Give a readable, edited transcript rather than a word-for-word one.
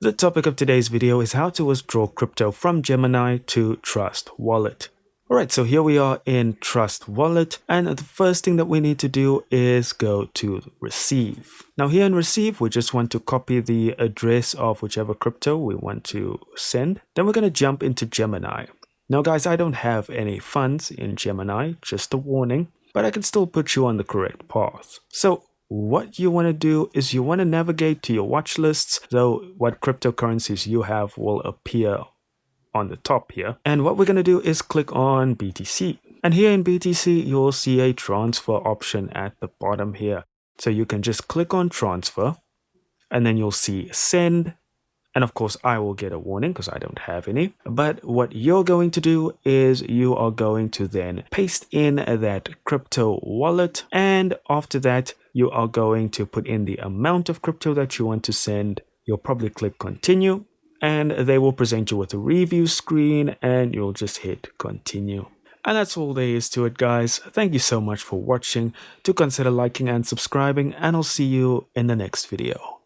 The topic of today's video is how to withdraw crypto from Gemini to Trust Wallet. Alright, so here we are in Trust Wallet, and the first thing that we need to do is go to Receive. Now here in Receive, we just want to copy the address of whichever crypto we want to send. Then we're going to jump into Gemini. Now guys, I don't have any funds in Gemini, just a warning, but I can still put you on the correct path. So what you want to do is you want to navigate to your watch lists, so what cryptocurrencies you have will appear on the top here. And what we're going to do is click on BTC. And here in BTC, you'll see a transfer option at the bottom here. So you can just click on transfer and then you'll see send. And of course, I will get a warning because I don't have any. But what you're going to do is you are going to then paste in that crypto wallet. And after that, you are going to put in the amount of crypto that you want to send. You'll probably click continue and they will present you with a review screen and you'll just hit continue. And that's all there is to it, guys. Thank you so much for watching. Do consider liking and subscribing, and I'll see you in the next video.